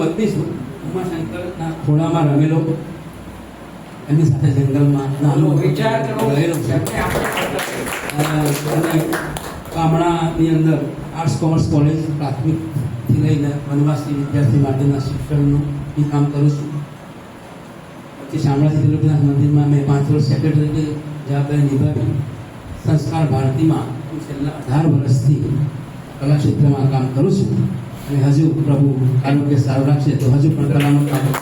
વધીશું ઉમાશંકરના ખોળામાં રમેલો, એમની સાથે જંગલમાં નાનો વિચાર કરો રહેલો છે. અને ગામડાની અંદર આર્ટ્સ કોમર્સ કોલેજ પ્રાથમિકથી લઈને વનવાસી વિદ્યાર્થી માટેના શિક્ષણનું એ કામ કરું છું. પછી શામળાજી ત્રિલોકનાથ મંદિરમાં મેં 5 વર્ષ સેક્રેટરી તરીકે જવાબદારી નિભાવી. સંસ્કાર ભારતીમાં છેલ્લા 18 વર્ષથી કલા ક્ષેત્રમાં કામ કરું છું. અને હજુ પ્રભુ આરોગ્ય સારું રાખશે તો હજુ પણ કલાનું કામ કરું.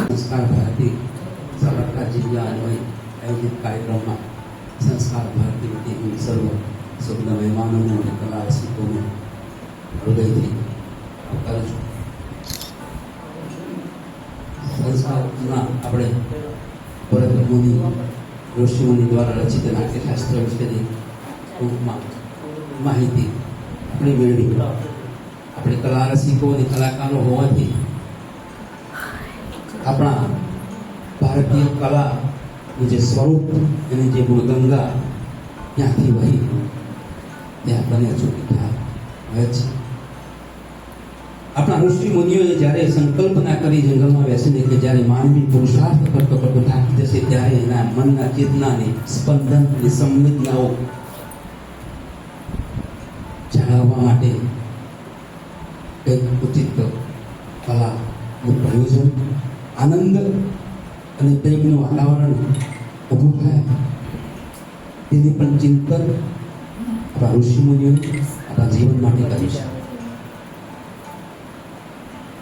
સંસ્કાર ભારતી સાબરકાંઠા જિલ્લા અન્વયે આયોજિત કાર્યક્રમમાં સંસ્કાર ભારતી વતી હું સર્વ સૌના મહેમાનોનું અને કલા રસિકોનું હૃદયથી આવકારું છું. સંસ્કારમાં આપણે ભરત મુનિ ઋષિ મુનિ દ્વારા રચિત નાટ્યશાસ્ત્ર વિશેની ટૂંકમાં માહિતી આપણે મેળવી. આપણે કલા રસિકો અને કલાકારો હોવાથી આપણા ભારતીય કલાનું જે સ્વરૂપ એની જે ગુણગંગા ત્યાંથી વહી તે આપણને અચૂકી ખ્યાલ હોય છે. આપણા ઋષિ મુનિઓએ જ્યારે સંકલ્પના કરી જંગલમાં બેસીને કે જ્યારે માનવી પુરુષાર્થ કરતો કરતો થાકી જશે ત્યારે એના મનના ચેતનાની સ્પંદનની સંવેદનાઓ જાળવવા માટે કંઈક ઉચિત કલાનું પ્રયોજન, આનંદ અને પ્રેમનું વાતાવરણ ઊભું થાય તેની પણ ચિંતન આપણા ઋષિ મુનિઓએ આપણા જીવન માટે કર્યું છે.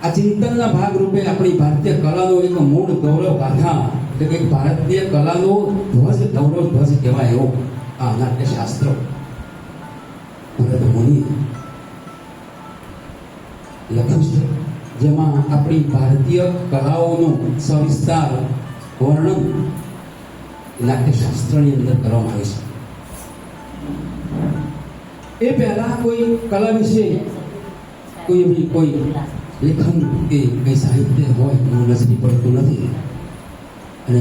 આ ચિંતનના ભાગરૂપે આપણી ભારતીય કલાનો એક મૂળ ગૌરવ ગાથા એટલે કે ભારતીય કલાનો ધ્વજ ગૌરવ ધ્વજ કહેવાય એવો આ નાટ્યશાસ્ત્ર ભરત મુનિએ લખ્યું છે, જેમાં આપણી ભારતીય કલાઓનું સવિસ્તાર વર્ણન નાટ્યશાસ્ત્રની અંદર કરવામાં આવે છે. એ પહેલા કોઈ કલા વિશે કોઈ લેખન કે કંઈ સાહિત્ય હોય એનું નજરી પડતું નથી. અને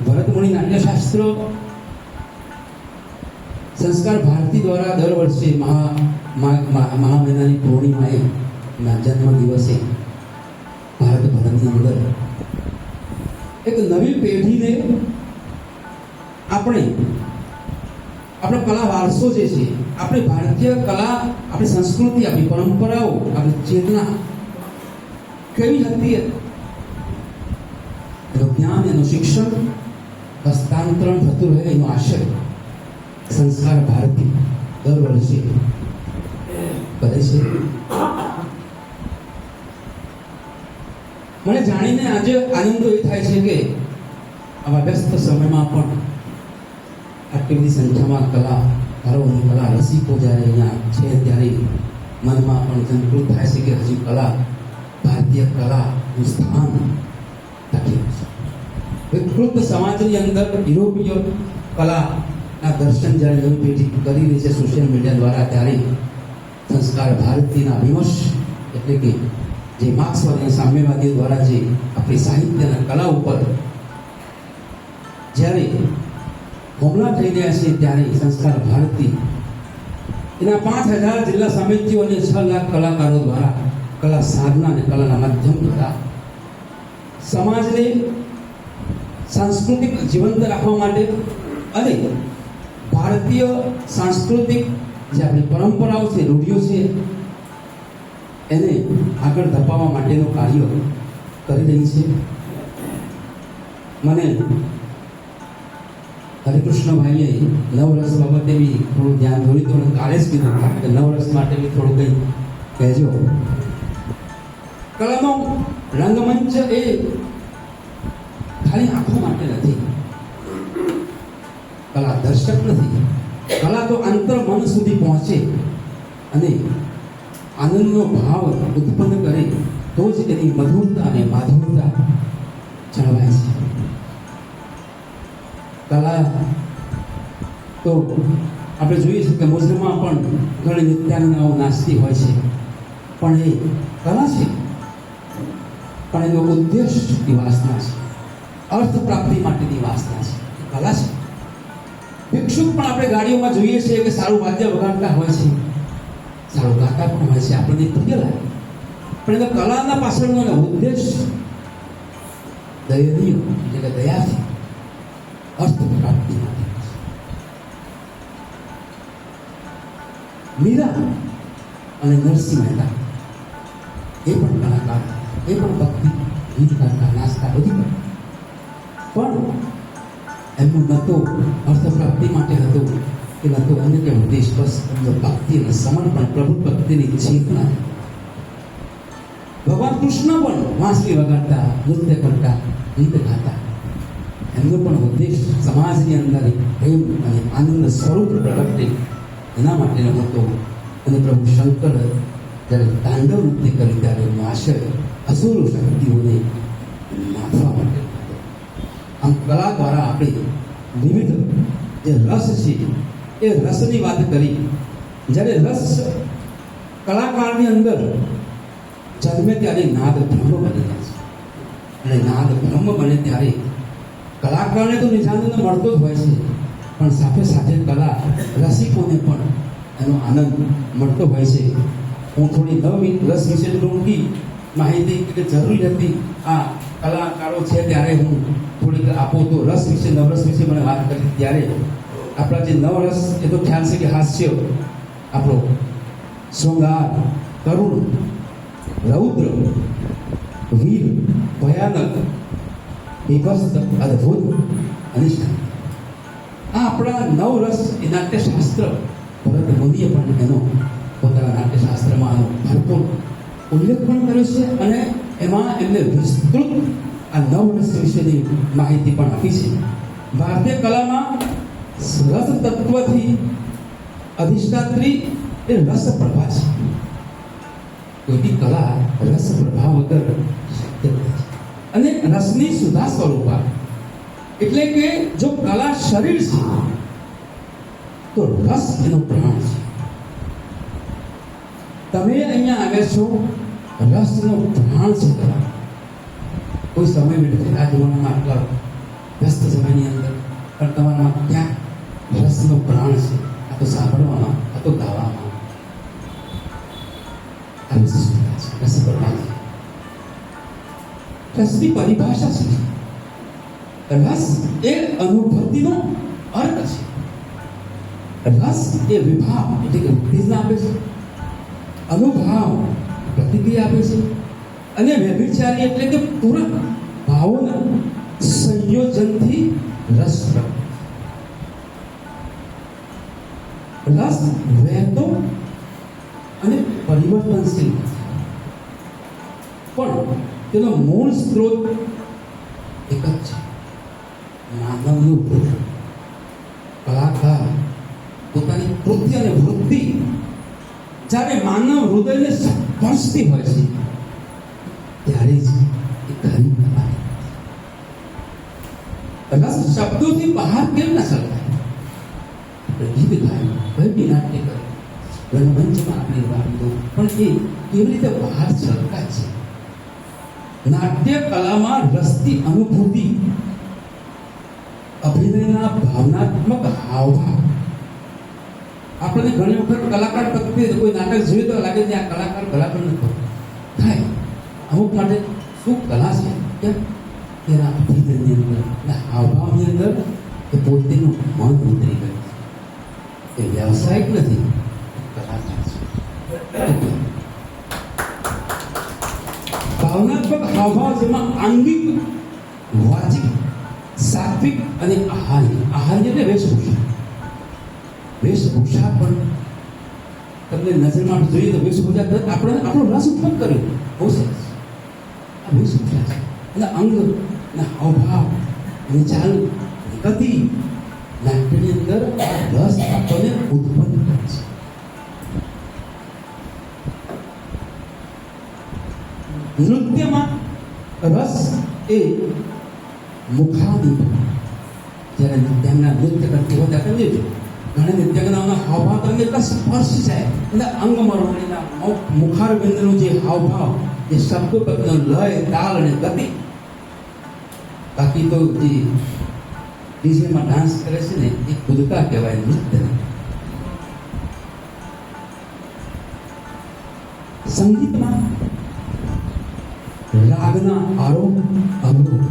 ભરત મુનિ નાટ્યશાસ્ત્ર સંસ્કાર ભારતી દ્વારા દર વર્ષે મહા મહિનાની પૂર્ણિમાએ ના જન્મ દિવસે ભારત ભરતની અંદર એક નવી પેઢીને આપણો કલા વારસો જે છે, આપણી ભારતીય કલા, આપણી સંસ્કૃતિ, આપણી પરંપરાઓ, આપણી ચેતના કેવી હતી એનું જ્ઞાન, એનું શિક્ષણ હસ્તાંતરણ થતું રહે એનો આશય સંસ્કાર ભારતી દર વર્ષે કરે છે. મને જાણીને આજે આનંદ એ થાય છે કે આવા વ્યસ્ત સમયમાં પણ આટલી બધી સંખ્યામાં કલાકારો અને કલા રસિકો જ્યારે અહીંયા છે ત્યારે મનમાં પણ સંતૃપ્ત થાય છે કે હજી કલા, ભારતીય કલાનું સ્થાન ટકી છે. વિકૃત સમાજની અંદર યુરોપીય કલાના દર્શન જ્યારે નવી પેઢી કરી રહી છે સોશિયલ મીડિયા દ્વારા, ત્યારે સંસ્કાર ભારતીના વિમર્શ એટલે કે જે માર્ક્સવાદી અને સામ્યવાદીઓ દ્વારા જે આપણી સાહિત્ય અને કલા ઉપર જ્યારે હુમલા થઈ રહ્યા છે ત્યારે સંસ્કાર ભારતી એના 5000 જિલ્લા સમિતિઓ અને 6 લાખ કલાકારો દ્વારા કલા સાધના અને કલાના માધ્યમ દ્વારા સમાજને સાંસ્કૃતિક જીવંત રાખવા માટે અને ભારતીય સાંસ્કૃતિક જે આપણી પરંપરાઓ છે, રૂઢિઓ છે, એને આગળ ધપાવવા માટેનું કાર્ય કરી રહી છે. મને હરિકૃષ્ણભાઈએ નવરસ બાબતે બી થોડું ધ્યાન દોર્યું તો કાલે જ કીધું કે નવરસ માટે બી થોડું કંઈ કહેજો. કલાનો રંગમંચ એ ખાલી આંખો માટે નથી, કલા દર્શક નથી, કલા તો અંતર મન સુધી પહોંચે અને આનંદનો ભાવ ઉત્પન્ન કરે તો જ એની મધુરતા અને માધુરતા જળવાય છે. કલા તો આપણે જોઈએ છીએ કે મુજરમાં પણ ઘણી નિત્યાંગનાઓ નાચતી હોય છે, પણ એ કલા છે, પણ એનો ઉદ્દેશની વાસના છે, અર્થ પ્રાપ્તિ માટેની વાસના છે, કલા છે. ભિક્ષુક પણ આપણે ગાડીઓમાં જોઈએ છીએ કે સારું વાદ્ય વગાડતા હોય છે, સારું ગાતા પણ હોય છે, આપણને પ્રિય લાગે, પણ એ કલાના પાછળનો એનો ઉદ્દેશ દયનીય એટલે કે દયાથી અર્થ પ્રાપ્તિ માટે. મીરા અને નરસિંહ મહેતા એ પણ કલાકાર, એ પણ ભક્તિ ગીત ગાતા, નાચતા, બધું પણ એમનું ન તો અર્થ પ્રાપ્તિ માટે હતું કે ન તો અન્ય કે ઉદ્દેશ, બસ એમનો ભક્તિ અને સમર્પણ, પ્રભુ ભક્તિની ચેતના. ભગવાન કૃષ્ણ પણ વાંસળી વગાડતા, નૃત્ય કરતા, ગીત ગાતા. એમનો પણ ઉદ્દેશ સમાજની અંદર પ્રેમ અને આનંદ સ્વરૂપ પ્રગટે એના માટેનો હતો. અને પ્રભુ શંકર જ્યારે તાંડવ નૃત્ય કર્યું ત્યારે એમનો આશય અસુર શક્તિઓને નાથવા માટે હતો. આમ કલા દ્વારા આપણે વિવિધ જે રસ છે એ રસની વાત કરી. જ્યારે રસ કલાકારની અંદર જન્મે ત્યારે નાદ બ્રહ્મ બની જાય છે, અને નાદ બ્રહ્મ બને ત્યારે કલાકારને તો નિજાનંદ મળતો જ હોય છે, પણ સાથે સાથે કલા રસિકોને પણ એનો આનંદ મળતો હોય છે. હું થોડી નવી રસ વિશે ટૂંકી માહિતી કે જરૂરી હતી આ કલાકારો છે ત્યારે હું થોડીક આપો તો રસ વિશે, નવરસ વિશે મને વાત કરી ત્યારે આપણા જે નવરસ એ તો ખ્યાલ છે કે હાસ્ય, આપણો શૃંગાર, કરુણ, રૌદ્ર, વીર, ભયાનક, વિભસ્ત, અદ્ભુત અને શાંત. આ આપણા નવરસ એ નાટ્યશાસ્ત્ર ભરત મુનિએ પણ એનો પોતાના નાટ્યશાસ્ત્રમાં આનો ભરપૂર ઉલ્લેખ પણ કર્યો છે, અને એમાં એમને વિસ્તૃત આ નવરસ વિશેની માહિતી પણ આપી છે. ભારતીય કલામાં રસ તત્વથી અધિષ્ઠાત્રી એ રસ પ્રભા છે. કોઈ બી કલા રસ પ્રભાવ વગર શક્ય નથી. અને રસની સુધા સ્વરૂપા એટલે કે જો કલા શરીર છે તો રસ એનો પ્રાણ છે. તમે અહીંયા આવ્યા છો, રસનો પ્રાણ છે કલા. કોઈ સમય મેળવે આ જમાનામાં આટલા વ્યસ્ત સમયની અંદર પણ તમારામાં ક્યાંક રસનો પ્રાણ છે. આ તો સાંભળવામાં, આ તો ગાવામાં, આ વિશિષ્ટતા છે, રસ પ્રભા છે. રસની પરિભાષા છે. રસ એ અનુભૂતિનો અર્થ છે. રસ એ વિભાવ એટલે કે ઉત્તેજના આપે છે, અનુભાવ પ્રતિક્રિયા આપે છે, અને વ્યભિચારી એટલે કે પૂરક ભાવોના સંયોજનથી રસ પ્રગટે. રસ વહેતો અને પરિવર્તનશીલ પણ તેનો મૂળ સ્ત્રોત એક જ છે, માનવનું હૃદય. કલાકાર પોતાની કૃત્ય અને વૃત્તિ જ્યારે માનવ હૃદયને સ્પર્શતી હોય છે ત્યારે જ એ ખરી કલા. રસ શબ્દોથી બહાર કેમ ના શકાય? ગીત ગાય, કઈ બી નાટ્ય કરે, રંગમંચમાં આપણે વાગતો, પણ એ કેવી રીતે બહાર છલકાય છે? નાટ્ય કલામાં રસની અનુભૂતિ, અભિનયના ભાવનાત્મક હાવભાવ. આપણને ઘણી વખત કલાકાર પ્રત્યે કોઈ નાટક જોઈએ તો લાગે છે આ કલાકાર બરાબર નથી થાય. અમુક માટે શું કલા છે? કેમ? તેના અભિનયની અંદર, એના હાવભાવની અંદર એ પોતેનું મન ઉતરી ગયું. એ વ્યવસાયિક નથી, કલાકાર છે. ભાવનાત્મક હાવભાવ જેમાં આંગિક, વાચિક, સાત્વિક અને આહાર્ય એટલે વેશભૂષા. વેશભૂષા પણ તમને નજરમાં જોઈએ તો વેશભૂષા આપણે આપણો રસ ઉત્પન્ન કર્યો. બહુ સરસ. આ વેશભૂષા છે. અને અંગ અને હાવભાવ અને ચાલ ગતિ નાટ્યની અંદર આ રસ આપણને ઉત્પન્ન કરે છે. નૃત્યમાં રસ એ મુખાદિપ. જ્યારે તેમના નૃત્ય કરતી હોય ત્યારે તમે ઘણા નૃત્યકલાઓના હાવભાવ તમને એટલા સ્પર્શ જાય, એટલે અંગ મરોડીના મુખારબિંદનું જે હાવભાવ, જે શબ્દો પ્રત્યેનો લય, તાલ અને ગતિ. બાકી તો જે ડીજેમાં ડાન્સ કરે છે ને એ કુદકા કહેવાય, નૃત્ય. સંગીતમાં રાગના આરોહ અવરોહ,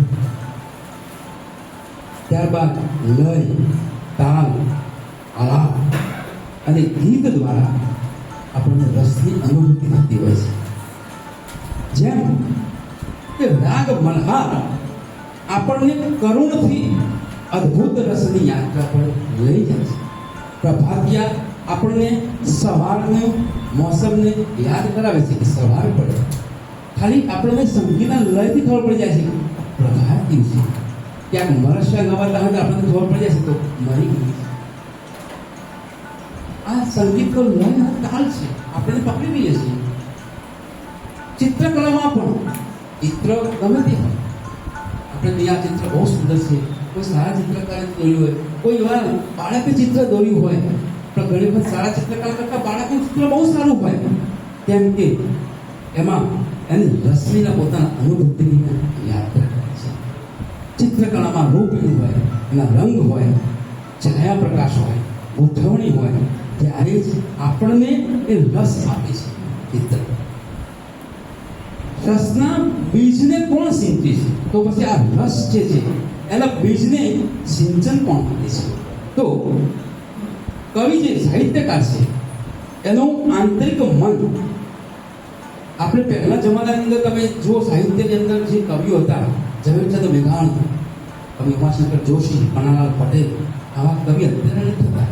ત્યારબાદ લય, તાલ, આલાપ અને ગીત દ્વારા આપણને રસની અનુભૂતિ થતી હોય છે. જેમ કે રાગ મલ્હાર આપણને કરુણથી અદ્ભુત રસની યાત્રા પર લઈ જાય છે. પ્રભાતિયા આપણને સવારનું મોસમને યાદ કરાવે છે કે સવાર પડે, ખાલી આપણને સંગીતના લયથી ખબર પડી જાય છે કે પ્રભાત કેવું છે. ક્યાંક મરસ્યા ગવાતા હોય તો આપણને ખબર પડી જાય છે તો મરી ગયું છે. આ સંગીતનો લય અને તાલ છે, આપણે પકડી લઈએ છીએ. ચિત્રકલામાં પણ ચિત્ર ગમે તે હોય, આપણે ત્યાં ચિત્ર બહુ સુંદર છે, કોઈ સારા ચિત્રકારે દોર્યું હોય, કોઈ એવા બાળકે ચિત્ર દોર્યું હોય, પણ ઘણી વખત સારા ચિત્રકાર કરતા બાળકનું ચિત્ર બહુ સારું હોય, કેમ કે એમાં એની રશ્મિના પોતાના અનુભૂતિની યાત્રા કરે છે. ચિત્રકલામાં રૂપની હોય, એના રંગ હોય, છાયા પ્રકાશ હોય, ગોઠવણી હોય, ત્યારે જ આપણને એ રસ આપે છે. ચિત્ર રસના બીજને કોણ સિંચે છે? તો પછી આ રસ જે છે એના બીજને સિંચન કોણ કરે છે? તો કવિ જે સાહિત્યકાર છે એનું આંતરિક મન. આપણે પહેલા જમાનાની અંદર તમે જો સાહિત્યની અંદર જે કવિઓ હતા, ઝવેરચંદ મેઘાણી, કવિ ઉમાશંકર જોશી, પન્નાલાલ પટેલ, આવા કવિ અત્યારે નથી થતા.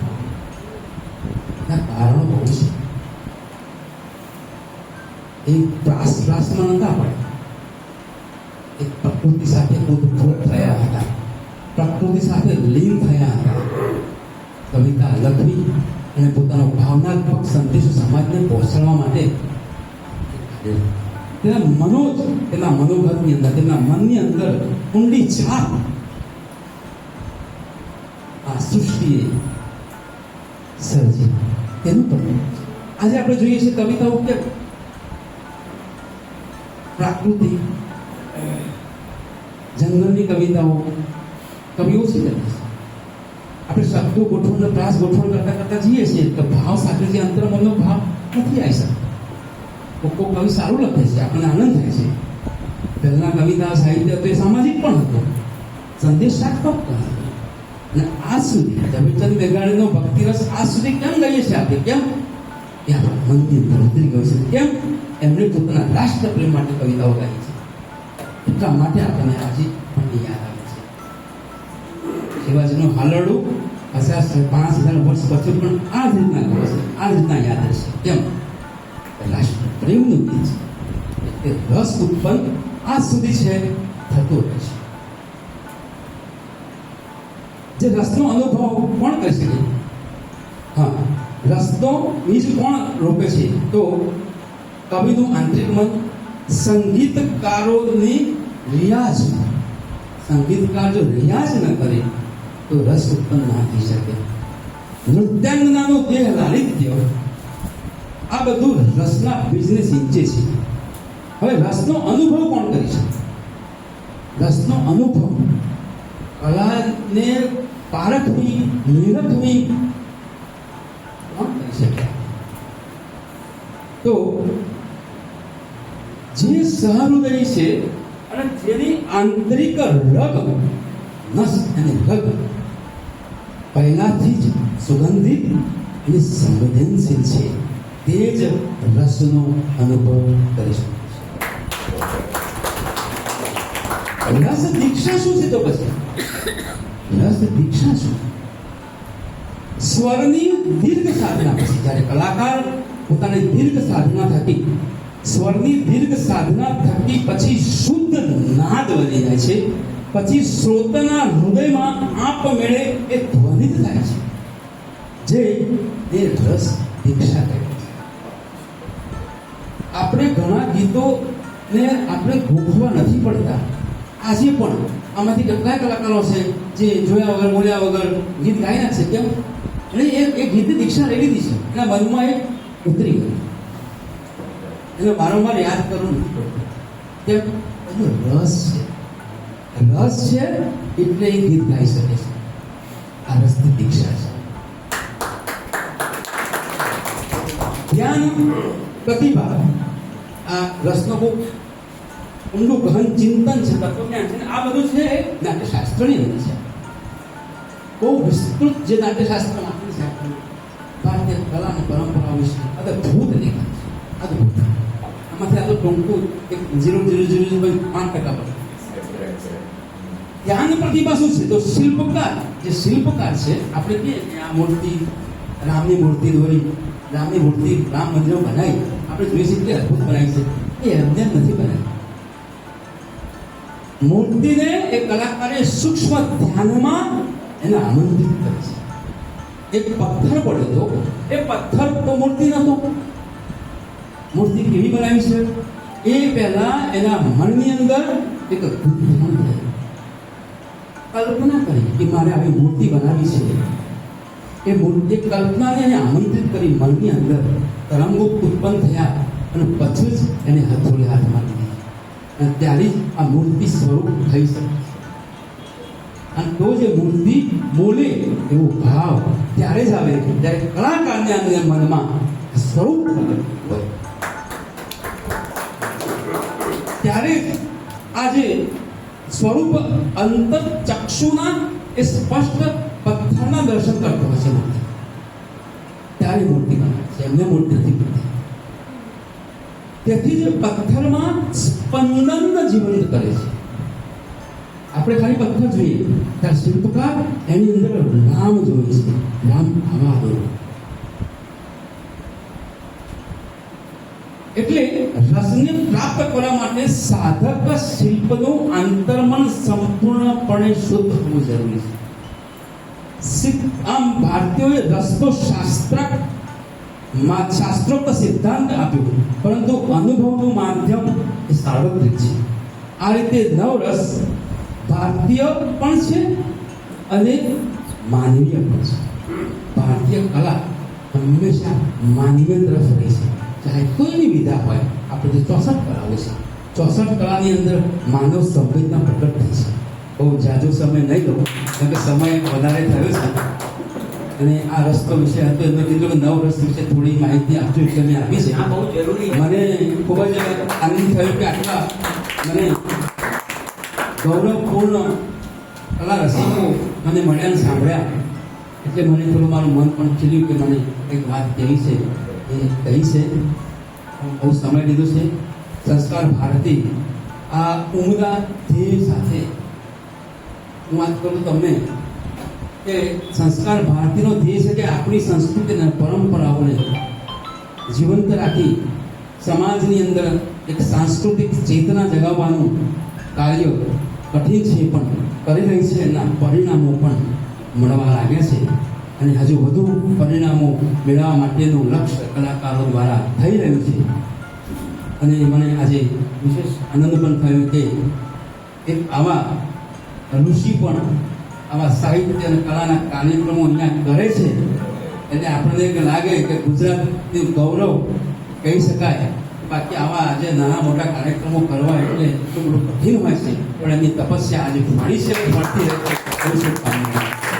એના કારણો બહુ છે. એ પ્રાસમાં નતા પડે, એ પ્રકૃતિ સાથે ઉદ્ભવ થયા હતા, પ્રકૃતિ સાથે લીન થયા હતા. કવિતા લખવી અને પોતાનો ભાવનાત્મક સંદેશો સમાજને પહોંચાડવા માટે તેના મનોગતની અંદર, તેમના મનની અંદર ઊંડી છાપ આ સૃષ્ટિએ સર્જી. તેનું પણ આજે આપણે જોઈએ છીએ કવિતાઓ કે પ્રાકૃતિક જંગલની કવિતાઓ કવિઓ છે. આપણે શબ્દો ગોઠવણ, પ્રાસ ગોઠવણ કરતા કરતા જઈએ છીએ તો ભાવ સાથે જે અંતરમનનો ભાવ નથી આવી શકતો. કોઈ કવિ સારું લખે છે, આપણને આનંદ થાય છે. પહેલા કવિતા સાહિત્ય તો એ સામાજિક પણ હતું, સંદેશાત્મક પણ હતું. અને આજ સુધી ઝવેરચંદ મેઘાણીનો ભક્તિરસ આજ સુધી કેમ ગઈએ છીએ આપણે? કેમ? એ આપણા મનની અંદર ઉતરી ગયું છે. કેમ? એમણે પોતાના રાષ્ટ્ર પ્રેમ માટે કવિતાઓ ગાઈ છે. એટલા માટે આપણને આજે પણ યાદ આવે છે. શિવાજીનું હાલરડું 5,000 વર્ષ પછી પણ આ જ રીતના ગયો છે, આ જ રીતના યાદ રહેશે. કેમ? રાષ્ટ્ર પ્રેમનું ગીત છે. એટલે રસ ઉત્પન્ન આજ સુધી છે, થતો રહે છે. જે રસનો અનુભવ કોણ કરી શકે? હા, રસનો બીજ કોણ રોપે છે? તો કવિનું આંતરિક મન. સંગીતકારોની રિયાઝ. સંગીતકાર જો રિયાઝ ન કરે તો રસ ઉત્પન્ન ના થઈ શકે. નૃત્યાંગનાનું દેહ લાલિત્ય, આ બધું રસના બીજને સિંચે છે. હવે રસનો અનુભવ કોણ કરી શકે? રસનો અનુભવ કલાને પારખવી, નિરખવી કોણ કરી શકે? તો જે સહૃદય છે અને જેની આંતરિક રગ, નસ અને રગ પહેલાથી જ સુગંધિત અને સંવેદનશીલ છે, તે જ રસનો અનુભવ કરી શકે છે. રસ દીક્ષા શું છે? તો પછી રસ દીક્ષા શું? સ્વરની દીર્ઘ સાધના પછી, જ્યારે કલાકાર પોતાની દીર્ઘ સાધના થકી, સ્વરની દીર્ઘ સાધના થકી પછી શુદ્ધ નાદ બની જાય છે. પછી શ્રોતાના હૃદયમાં આપમેળે એ ધ્વનિત થાય છે, જે એ રસ દીક્ષા કહે છે. આપણે ઘણા ગીતોને આપણે ગોખવા નથી પડતા. આજે પણ આમાંથી કેટલાય કલાકારો છે જે જોયા વગર, બોલ્યા વગર ગીત ગાઈ નાખશે. કેમ? એટલે એ ગીતની દીક્ષા લઈ લીધી છે, એના મનમાં એ ઉતરી ગયું. એને વારંવાર યાદ કરવું નથી પડતું. કેમ? એનો રસ છે. રસ છે એટલે એ ગીત ગાઈ શકે છે. આ રસની દીક્ષા છે. ધ્યાન, પ્રતિભા આ રસનો બહુ ઊંડું ગહન ચિંતન છે, તત્વજ્ઞાન છે. આ બધું છે નાટ્યશાસ્ત્રની અંદર છે. બહુ વિસ્તૃત જે નાટ્યશાસ્ત્ર આપેલું છે આપણને ભારતીય કલા અને પરંપરા વિશે અદભુત લેખન છે. અદભુત. આમાંથી આ તો ટૂંકું એક 0.005% પડે. ધ્યાન પ્રતિભા શું છે? તો શિલ્પકાર, જે શિલ્પકાર છે, આપણે કહીએ કે આ મૂર્તિ, રામની મૂર્તિ દોરી, રામની મૂર્તિ, રામ મંદિરો બનાવી, આપણે જોઈ શકીએ કે અદભુત બનાવી છે. એ એમને નથી બનાવી. મૂર્તિને એ કલાકારે સૂક્ષ્મ ધ્યાનમાં એને આમંત્રિત કરે છે. એક પથ્થર પડ્યો હતો, એ પથ્થર તો મૂર્તિ નહોતો. મૂર્તિ કેવી બનાવી છે? એ પહેલા એના મનની અંદર એક ધ્યાન થયું, કલ્પના કરી કે મારે આવી મૂર્તિ બનાવી છે. એ મૂર્તિ કલ્પનાને એને આમંત્રિત કરી, મનની અંદર તરંગો ઉત્પન્ન થયા અને પછી જ એને હથોડી હાથમાં લીધી અને ત્યારે જ આ મૂર્તિ સ્વરૂપ થઈ શકે. અને તો જે મૂર્તિ બોલે એવો ભાવ ત્યારે જ આવે જ્યારે કલાકારને અંદર મનમાં સ્વરૂપ હોય. ત્યારે આ જે સ્વરૂપ અંતર ચક્ષુના એ સ્પષ્ટ પથ્થરના દર્શન કરતો હોય છે મૂર્તિ. ત્યારે મૂર્તિ બનાવે છે, એમને મૂર્તિ નથી બનતી. તેથી જ પથ્થરમાં સ્પંદન જીવંત કરે છે. આપણે ખાલી પથ્થર જોઈએ ત્યારે શિલ્પકાર એની અંદર રામ જોઈએ છે. રામ આવા દો. એટલે રસને પ્રાપ્ત કરવા માટે સાધક શિલ્પનું આંતરમન સંપૂર્ણપણે શુદ્ધ હોવું જરૂરી છે. આમ ભારતીયોએ રસનો શાસ્ત્રોક્ત સિદ્ધાંત આપ્યો, પરંતુ અનુભવનું માધ્યમ એ સાર્વત્રિક છે. આ રીતે નવરસ ભારતીય પણ છે અને માનવીય પણ છે. ભારતીય કલા હંમેશા માનવીય તરફ રહી છે. ચાહે કોઈની વિધા હોય, આપણે જે 64 કલાઓ છે, 64 કલાની અંદર માનવ સંવેદના પ્રગટ થઈ છે. બહુ જાજો સમય નહીં દઉં, કારણ કે સમય વધારે થયો છે અને આ રસ્તો વિશે હતો એમને કીધું કે નવ રસ વિશે થોડી માહિતી આપજો એટલે મેં આપી છે. બહુ જરૂરી. મને ખૂબ જ આનંદ થયો કે આટલા મને ગૌરવપૂર્ણ કલા રસિકો મને મળ્યા અને સાંભળ્યા, એટલે મને થોડું મારું મન પણ ખીલ્યું કે મને એક વાત કેવી છે એ કહી છે. બહુ સમય લીધો છે. સંસ્કાર ભારતી આ ઉમદા ધ્યેય સાથે હું વાત કરું તમને કે સંસ્કાર ભારતીનો ધ્યેય છે કે આપણી સંસ્કૃતિ અને પરંપરાઓને જીવંત રાખી સમાજની અંદર એક સાંસ્કૃતિક ચેતના જગાવવાનું કાર્ય કઠિન છે પણ કરી રહી છે. એના પરિણામો પણ મળવા લાગ્યા છે અને હજુ વધુ પરિણામો મેળવવા માટેનું લક્ષ્ય કલાકારો દ્વારા થઈ રહ્યું છે. અને મને આજે વિશેષ આનંદ પણ થયો કે એક આવા ઋષિ પણ આવા સાહિત્ય અને કલાના કાર્યક્રમો અહીંયા કરે છે. એટલે આપણને એક લાગે કે ગુજરાતનું ગૌરવ કહી શકાય. બાકી આવા આજે નાના મોટા કાર્યક્રમો કરવા એટલે એટલું બધું કઠિન હોય છે, પણ એની તપસ્યા આજે ફળી છે, મળતી રહે છે.